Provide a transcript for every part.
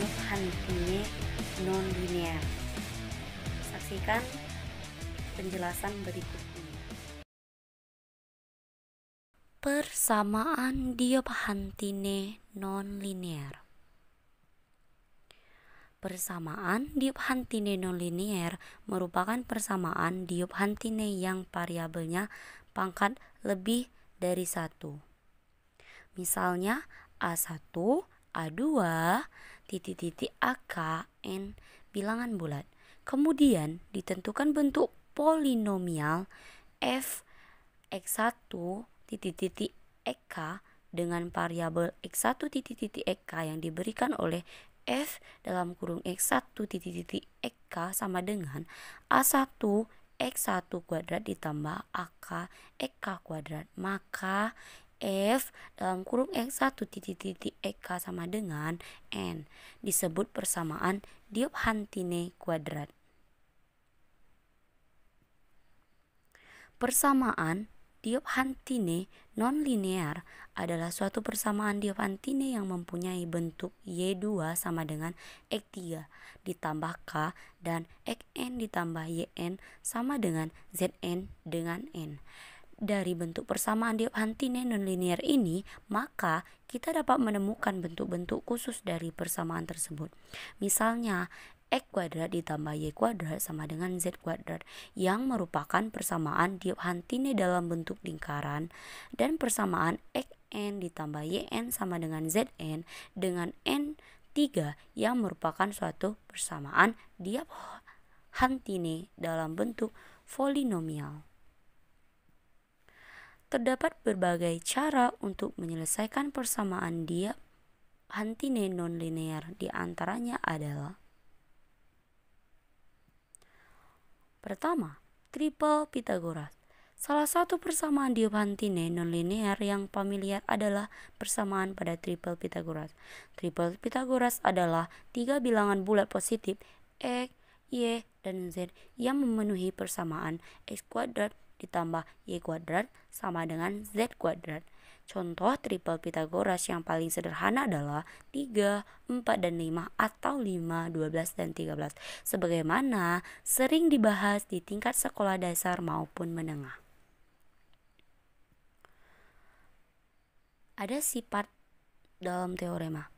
Diopantine nonlinear. Saksikan penjelasan berikut ini. Persamaan Diopantine nonlinear. Persamaan Diopantine nonlinear merupakan persamaan Diopantine yang variabelnya pangkat lebih dari 1. Misalnya A1, A2, AK, N bilangan bulat. Kemudian ditentukan bentuk polinomial f x1, Ek dengan variabel x1, Ek yang diberikan oleh f dalam kurung x1, Ek sama dengan A1 X1 kuadrat ditambah AK Ek kuadrat. Maka f dalam kurung x1 Ek sama dengan n disebut persamaan Diopantine kuadrat. Persamaan Diopantine nonlinear adalah suatu persamaan Diopantine yang mempunyai bentuk Y2 sama dengan X3 ditambah K dan Xn ditambah Yn sama dengan Zn dengan N. Dari bentuk persamaan Diopantine nonlinear ini, maka kita dapat menemukan bentuk-bentuk khusus dari persamaan tersebut. Misalnya, X kuadrat ditambah Y kuadrat sama dengan Z kuadrat yang merupakan persamaan Diopantine dalam bentuk lingkaran, dan persamaan Xn ditambah Yn sama dengan Zn dengan N3 yang merupakan suatu persamaan Diopantine dalam bentuk polinomial. Terdapat berbagai cara untuk menyelesaikan persamaan Diopantine nonlinear, di antaranya adalah: pertama, triple Pythagoras. Salah satu persamaan Diopantine nonlinear yang familiar adalah persamaan pada triple Pythagoras. Triple Pythagoras adalah 3 bilangan bulat positif X, Y, dan Z yang memenuhi persamaan X kuadrat ditambah Y kuadrat sama dengan Z kuadrat. Contoh triple Pythagoras yang paling sederhana adalah 3, 4, dan 5 atau 5, 12, dan 13 sebagaimana sering dibahas di tingkat sekolah dasar maupun menengah. Ada sifat dalam teorema.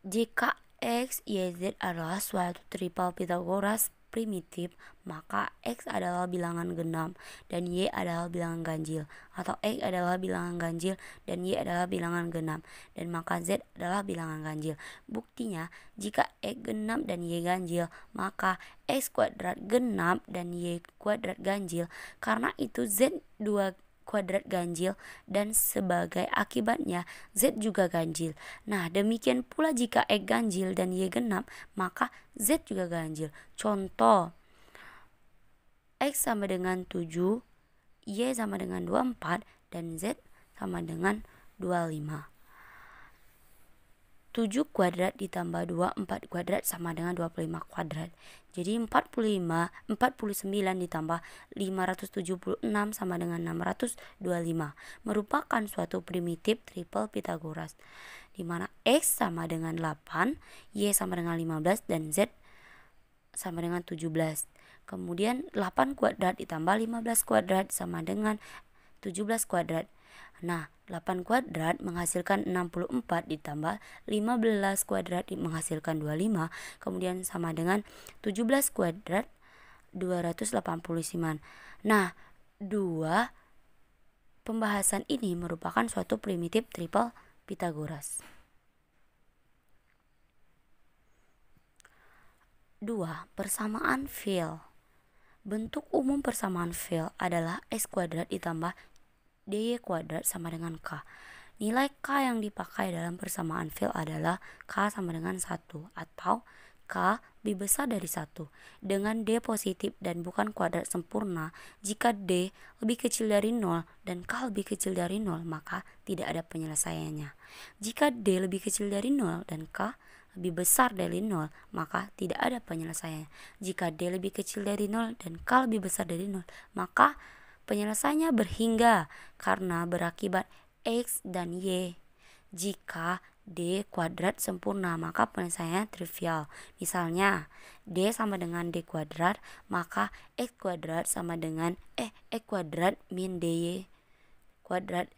Jika X, Y, Z adalah suatu triple Pythagoras primitif, maka X adalah bilangan genap dan Y adalah bilangan ganjil, atau X adalah bilangan ganjil dan Y adalah bilangan genap, dan maka Z adalah bilangan ganjil. Buktinya, jika X genap dan Y ganjil, maka X kuadrat genap dan Y kuadrat ganjil. Karena itu Z 2 kuadrat ganjil dan sebagai akibatnya Z juga ganjil. Nah, demikian pula jika X ganjil dan Y genap, maka Z juga ganjil. Contoh, X sama dengan 7, Y sama dengan 24, dan Z sama dengan 25. 7 kuadrat ditambah 2, 4 kuadrat sama dengan 25 kuadrat. Jadi 49 ditambah 576 sama dengan 625 merupakan suatu primitif triple Pythagoras, di mana X sama dengan 8, Y sama dengan 15, dan Z sama dengan 17. Kemudian 8 kuadrat ditambah 15 kuadrat sama dengan 17 kuadrat. Nah, 8 kuadrat menghasilkan 64 ditambah 15 kuadrat menghasilkan 25, kemudian sama dengan 17 kuadrat 289. Nah, dua pembahasan ini merupakan suatu primitif triple Pythagoras. 2. Persamaan Field. Bentuk umum persamaan Field adalah X kuadrat ditambah dy kuadrat sama dengan K. Nilai K yang dipakai dalam persamaan Field adalah K sama dengan 1 atau K lebih besar dari 1 dengan D positif dan bukan kuadrat sempurna. Jika D lebih kecil dari 0 dan K lebih kecil dari 0, maka tidak ada penyelesaiannya. Jika D lebih kecil dari 0 dan K lebih besar dari 0, maka tidak ada penyelesaiannya. Jika D lebih kecil dari 0 dan K lebih besar dari 0, maka penyelesaiannya berhingga karena berakibat X dan Y. Jika D kuadrat sempurna, maka penyelesaiannya trivial. Misalnya D sama dengan D kuadrat, maka X kuadrat sama dengan X kuadrat min DY kuadrat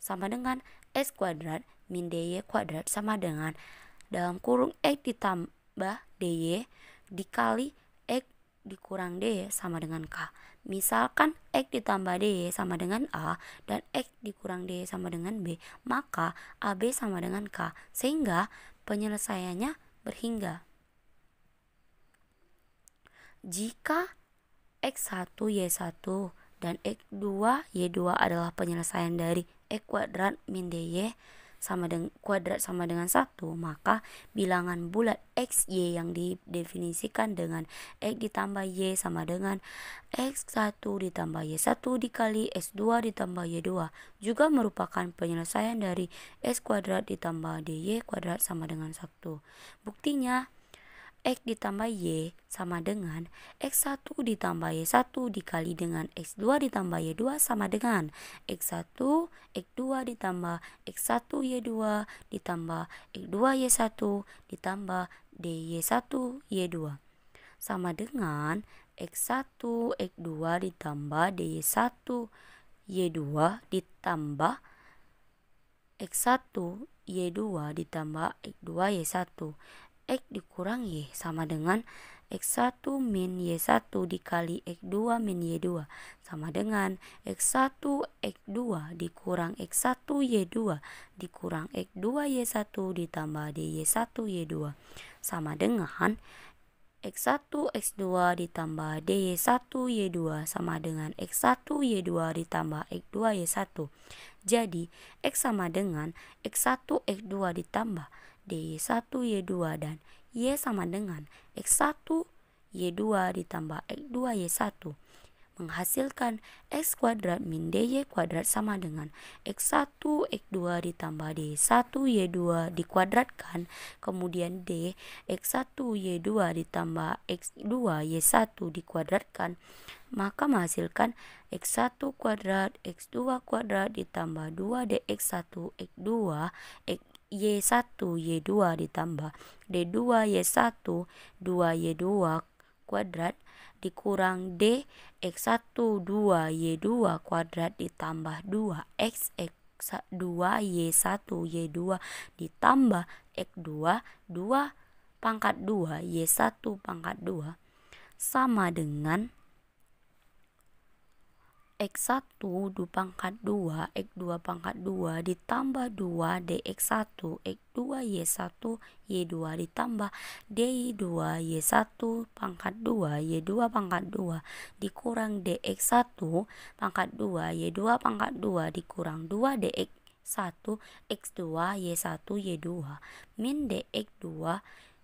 sama dengan X kuadrat min DY kuadrat sama dengan dalam kurung X ditambah DY dikali X dikurang DY sama dengan K. Misalkan X ditambah DY sama dengan A dan X dikurang DY sama dengan B, maka AB sama dengan K, sehingga penyelesaiannya berhingga. Jika X1 Y1 dan X2 Y2 adalah penyelesaian dari X kuadrat min DY sama dengan kuadrat sama dengan 1, maka bilangan bulat XY yang didefinisikan dengan X ditambah Y sama dengan X1 ditambah Y1 dikali X2 ditambah Y2 juga merupakan penyelesaian dari X kuadrat ditambah DY kuadrat sama dengan 1. Buktinya X ditambah Y sama dengan X1 ditambah Y1 dikali dengan X2 ditambah Y2 sama dengan X1 X2 ditambah X1 Y2 ditambah X2 Y1 ditambah DY1 Y2 sama dengan X1 X2 ditambah DY1 Y2 ditambah X1 Y2 ditambah X2 Y1. X dikurang Y sama dengan X1 min Y1 dikali X2 min Y2 sama dengan X1 X2 dikurang X1 Y2 dikurang X2 Y1 ditambah DY1 Y2 sama dengan X1 X2 ditambah DY1 Y2 sama dengan X1 Y2 ditambah X2 Y1. Jadi X sama dengan X1 X2 ditambah D1 Y2 dan Y sama dengan X1 Y2 ditambah X2 Y1 menghasilkan X kuadrat min DY kuadrat sama dengan X1 X2 ditambah D1 Y2 dikuadratkan, kemudian D X1 Y2 ditambah X2 Y1 dikuadratkan, maka menghasilkan X1 kuadrat X2 kuadrat ditambah 2 DX1 X2 Y1 Y2 ditambah D2 Y1 2Y2 kuadrat dikurang D X1 2Y2 kuadrat ditambah 2X X2 Y1 Y2 ditambah X2 2 pangkat 2 Y1 pangkat 2 sama dengan X1 2 pangkat 2 X2 pangkat 2 ditambah 2 DX1 X2 Y1 Y2 ditambah D2 Y1 pangkat 2 Y2 pangkat 2 dikurang DX1 pangkat 2 Y2 pangkat 2 dikurang 2 DX1 X2 Y1 Y2 min DX2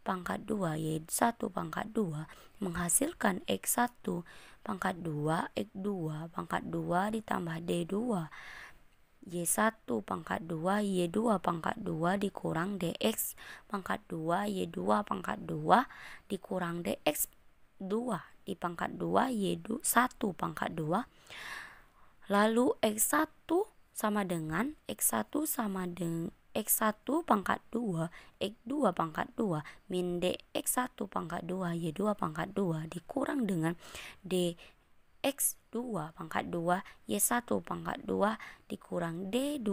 pangkat 2 Y1 pangkat 2 menghasilkan X1 pangkat 2 X2 pangkat 2 ditambah D2 Y1 pangkat 2 Y2 pangkat 2 dikurang DX pangkat 2 Y2 pangkat 2 dikurang DX2 di pangkat 2 Y1 pangkat 2. Lalu X1 sama dengan X1 sama dengan X1 pangkat 2 X2 pangkat 2 min DX1 pangkat 2 Y2 pangkat 2 dikurang dengan DX2 pangkat 2 Y1 pangkat 2 dikurang D2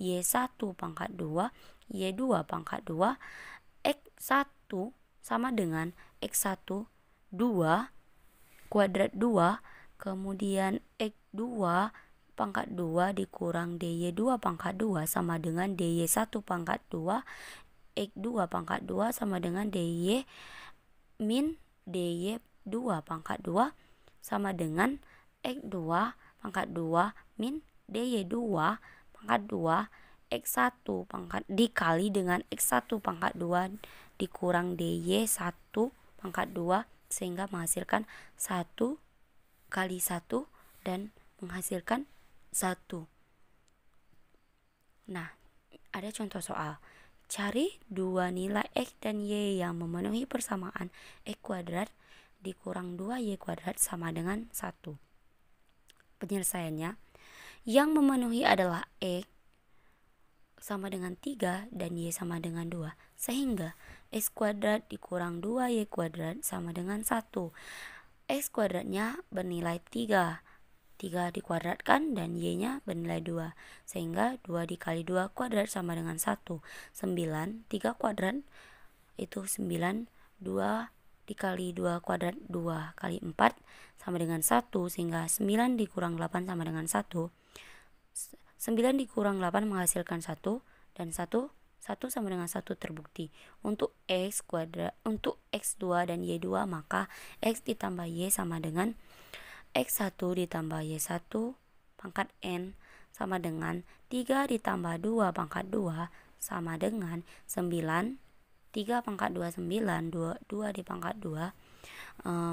Y1 pangkat 2 Y2 pangkat 2 X1 sama dengan X1 2 kuadrat 2 kemudian X2 pangkat 2 dikurang DY2 pangkat 2 sama dengan DY1 pangkat 2 X2 pangkat 2 sama dengan DY min DY2 pangkat 2 sama dengan X2 pangkat 2 min DY2 pangkat 2 X1 pangkat dikali dengan X1 pangkat 2 dikurang DY1 pangkat 2 sehingga menghasilkan 1 kali 1 dan menghasilkan 1. Nah, ada contoh soal. Cari dua nilai X dan Y yang memenuhi persamaan X kuadrat dikurang 2Y kuadrat sama dengan 1. Penyelesaiannya, yang memenuhi adalah X sama dengan 3 dan Y sama dengan 2. Sehingga X kuadrat dikurang 2Y kuadrat sama dengan 1. X kuadratnya bernilai 3. 3 dikuadratkan dan Y-nya bernilai 2. Sehingga 2 dikali 2 kuadrat sama dengan 1. 9, 3 kuadrat itu 9. 2 dikali 2 kuadrat 2 kali 4 sama dengan 1. Sehingga 9 dikurang 8 sama dengan 1. 9 dikurang 8 menghasilkan 1. Dan 1 sama dengan 1 terbukti. Untuk untuk X2 dan Y2 maka X ditambah Y sama dengan X1 ditambah Y1 pangkat N sama dengan 3 ditambah 2 pangkat 2 sama dengan 9. 3 pangkat 2 9, 2 di pangkat 2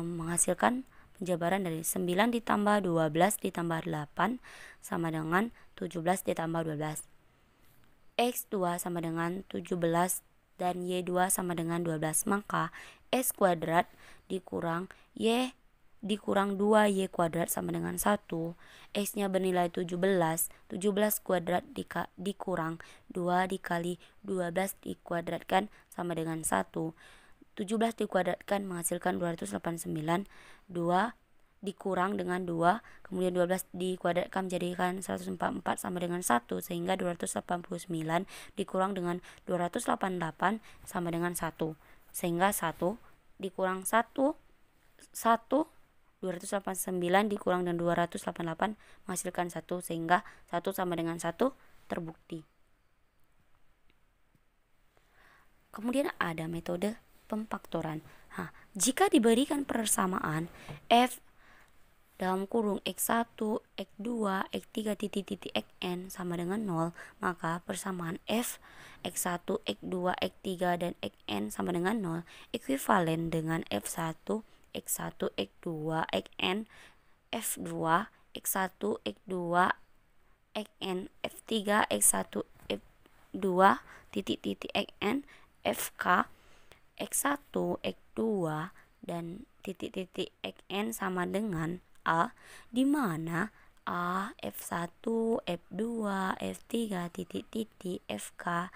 menghasilkan penjabaran dari 9 ditambah 12 ditambah 8 sama dengan 17 ditambah 12. X2 sama dengan 17 dan Y2 sama dengan 12. Maka X kuadrat dikurang Y dikurang 2Y kuadrat sama dengan 1. X-nya bernilai 17. 17 kuadrat dikurang 2 dikali 12 dikuadratkan sama dengan 1. 17 dikuadratkan menghasilkan 289. 2 dikurang dengan 2, kemudian 12 dikuadratkan menjadikan 144 sama dengan 1, sehingga 289 dikurang dengan 288 sama dengan 1, sehingga 1 dikurang 1 289 dikurang dengan 288 menghasilkan 1, sehingga 1 sama dengan 1 terbukti. Kemudian ada metode pemfaktoran. Jika diberikan persamaan F dalam kurung X1, X2, X3 titik-titik Xn sama dengan 0, maka persamaan F X1, X2, X3 dan Xn sama dengan 0 ekuivalen dengan F1, X1, X2, Xn, F2, X1, X2, Xn, F3, X1, F2 titik-titik Xn, Fk, X1, X2 dan titik-titik Xn sama dengan A, di mana A, F1, F2, F3, titik-titik Fk,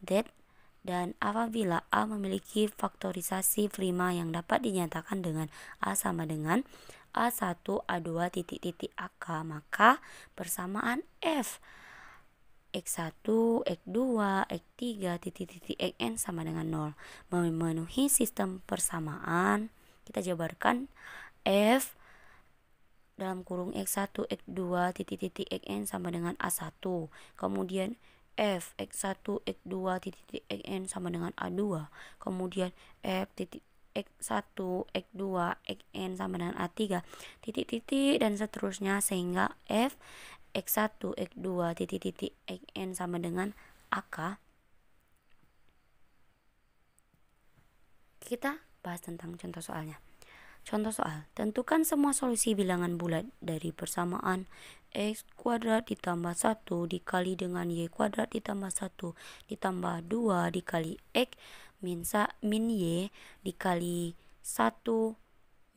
Z, dan apabila A memiliki faktorisasi prima yang dapat dinyatakan dengan A sama dengan A1, A2, titik-titik AK, maka persamaan F X1, X2, X3, titik-titik Xn sama dengan 0. Memenuhi sistem persamaan, kita jabarkan F dalam kurung X1, X2, titik-titik Xn sama dengan A1. Kemudian F X1, X2, titik-titik Xn sama dengan A2. Kemudian F titik X1, X2, Xn sama dengan A3, titik-titik dan seterusnya, sehingga F X1, X2, titik-titik Xn sama dengan AK. Kita bahas tentang contoh soalnya. Contoh soal, tentukan semua solusi bilangan bulat dari persamaan X kuadrat ditambah 1 dikali dengan Y kuadrat ditambah 1 ditambah 2 dikali X min Y dikali 1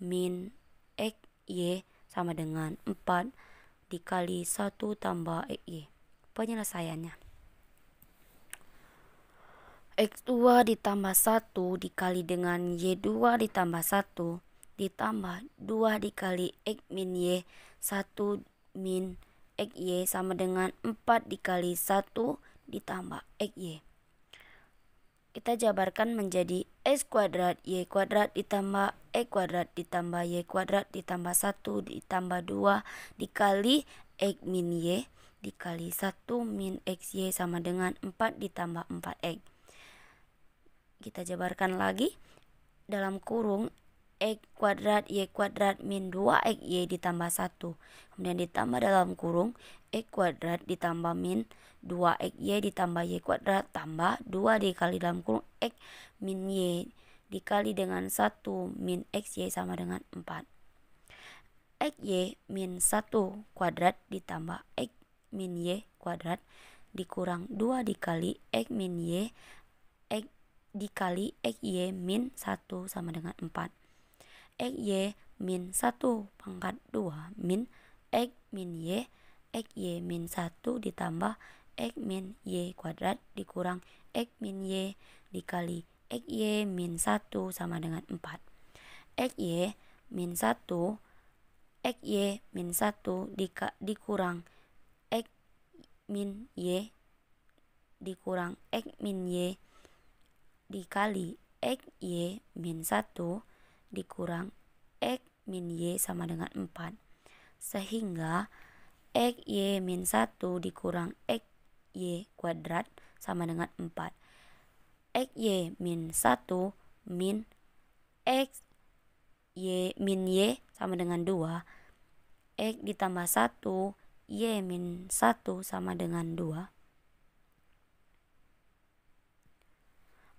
min X Y sama dengan 4 dikali 1 tambah X Y. Penyelesaiannya, X2 ditambah 1 dikali dengan Y2 ditambah 1 ditambah 2 dikali X min Y 1 min X Y sama dengan 4 dikali 1 ditambah X Y. Kita jabarkan menjadi X kuadrat Y kuadrat ditambah X kuadrat ditambah Y kuadrat ditambah 1 ditambah 2 dikali X min Y dikali 1 min X Y sama dengan 4 ditambah 4X. Kita jabarkan lagi dalam kurung X kuadrat Y kuadrat min 2X Y ditambah 1. Kemudian ditambah dalam kurung X kuadrat ditambah min 2X Y ditambah Y kuadrat tambah 2 dikali dalam kurung X min Y dikali dengan 1 min X Y sama dengan 4. X Y min 1 kuadrat ditambah X min Y kuadrat dikurang 2 dikali X min Y X dikali X Y min 1 sama dengan 4. X Y min 1 pangkat 2 min X min Y X Y min 1 ditambah X min Y kuadrat dikurang X min Y dikali X Y min 1 sama dengan 4. X Y min 1 X Y min 1 dikurang X min Y dikurang X min Y dikali X Y min 1 dikurang X min Y sama dengan 4. Sehingga X Y min 1 dikurang X Y kuadrat sama dengan 4. X Y min 1 min X Y min Y sama dengan 2. X ditambah 1 Y min 1 sama dengan 2.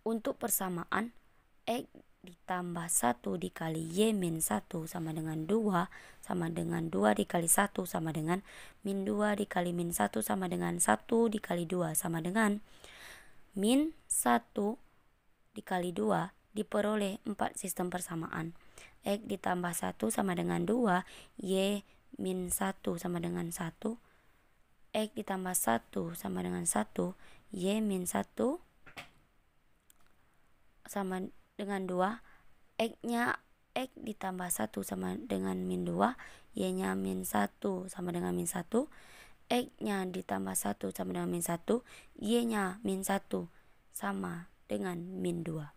Untuk persamaan X ditambah 1 dikali Y min 1 sama dengan 2 sama dengan 2 dikali 1 sama dengan min 2 dikali min 1 sama dengan 1 dikali 2 sama dengan min 1 dikali 2 diperoleh 4 sistem persamaan. X ditambah 1 sama dengan 2, Y min 1 sama dengan 1, X ditambah 1 sama dengan 1, Y min 1 sama dengan 2, X-nya X ditambah 1 sama dengan min 2, Y-nya min 1 sama dengan min 1, X-nya ditambah 1 sama dengan min 1, Y-nya min 1 sama dengan min 2.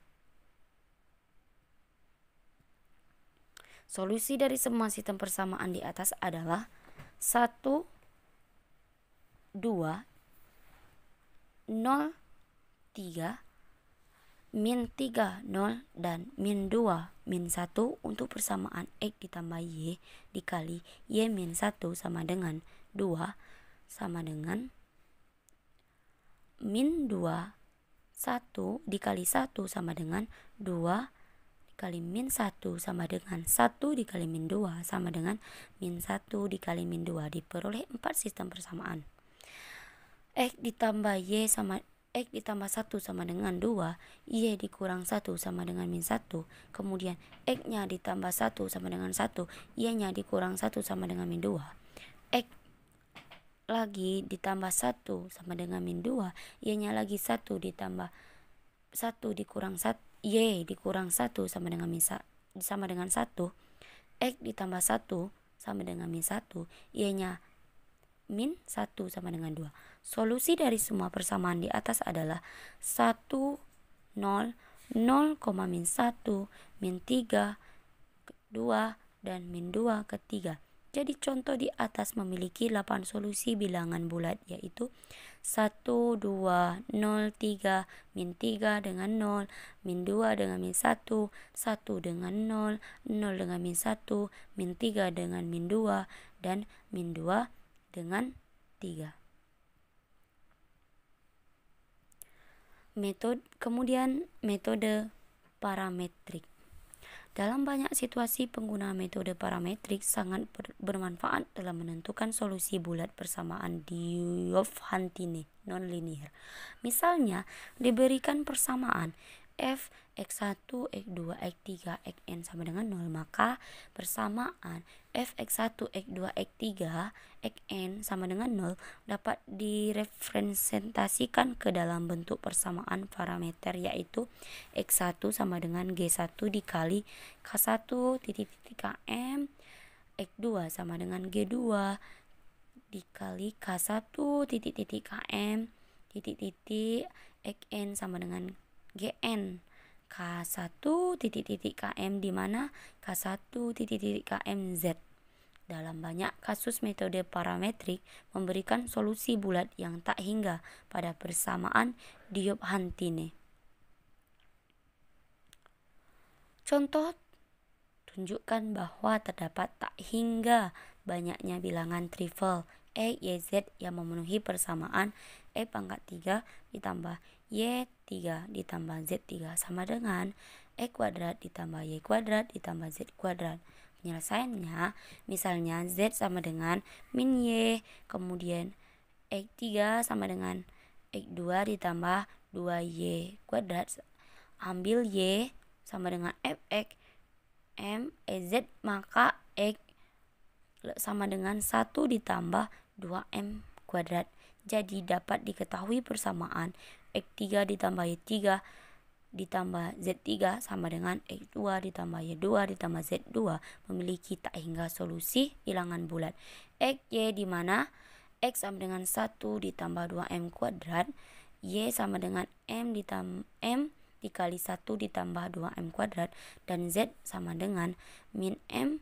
Solusi dari semua sistem persamaan di atas adalah 1, 2, 0, 3, min 3, 0, dan min 2, min 1 untuk persamaan X ditambah Y dikali Y min 1 sama dengan 2 sama dengan min 2, 1 dikali 1 sama dengan 2 dikali min 1 sama dengan 1 dikali min 2 sama dengan min 1 dikali min 2 diperoleh 4 sistem persamaan. X ditambah Y sama X ditambah 1 sama dengan 2, Y dikurang 1 sama dengan min 1, kemudian X-nya ditambah 1 sama dengan 1, Y-nya dikurang 1 sama dengan min 2, X lagi ditambah 1 sama dengan min 2, Y-nya lagi 1 ditambah 1 dikurang 1, Y dikurang 1 sama dengan min 1, sama dengan 1, X ditambah 1 sama dengan min 1, Y-nya min 1 sama dengan 2. Solusi dari semua persamaan di atas adalah 1, 0, 0, min 1, min 3, 2, dan min 2 ketiga. Jadi contoh di atas memiliki 8 solusi bilangan bulat, yaitu 1, 2, 0, 3, min 3 dengan 0, min 2 dengan min 1, 1 dengan 0, 0 dengan min 1, min 3 dengan min 2, dan min 2 dengan 3. Kemudian metode parametrik. Dalam banyak situasi, penggunaan metode parametrik sangat bermanfaat dalam menentukan solusi bulat persamaan Diophantine nonlinear. Misalnya, diberikan persamaan f x1, x2, x3, xn sama dengan 0, maka persamaan f x1, x2, x3, xn sama dengan 0 dapat direpresentasikan ke dalam bentuk persamaan parameter, yaitu x1 sama dengan g1 dikali k1 titik-titik km, x2 sama dengan g2 dikali k1 titik-titik km titik-titik, xn sama dengan gn k1 titik-titik km, di mana k1 titik-titik km z. Dalam banyak kasus, metode parametrik memberikan solusi bulat yang tak hingga pada persamaan Diophantine. Contoh tunjukkan bahwa terdapat tak hingga banyaknya bilangan trivial X, Y, Z yang memenuhi persamaan X pangkat 3 ditambah Y3 ditambah Z3 sama dengan X kuadrat ditambah Y kuadrat ditambah Z kuadrat. Penyelesaiannya, misalnya Z sama dengan min Y, kemudian X3 sama dengan X2 ditambah 2Y kuadrat. Ambil Y sama dengan Fx M Z, maka X sama dengan 1 ditambah 2M kuadrat. Jadi dapat diketahui persamaan X3 ditambah Y3 ditambah Z3 sama dengan X2 ditambah Y2 ditambah Z2 memiliki tak hingga solusi bilangan bulat XY, di mana X sama dengan 1 ditambah 2M kuadrat, Y sama dengan M dikali 1 ditambah 2M kuadrat, dan Z sama dengan min M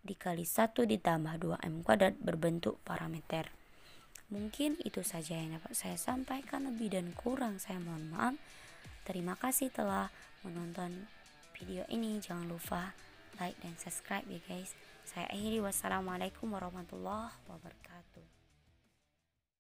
dikali 1 ditambah 2M kuadrat berbentuk parameter. Mungkin itu saja yang dapat saya sampaikan, lebih dan kurang saya mohon maaf. Terima kasih telah menonton video ini. Jangan lupa like dan subscribe ya guys. Saya akhiri, wassalamualaikum warahmatullahi wabarakatuh.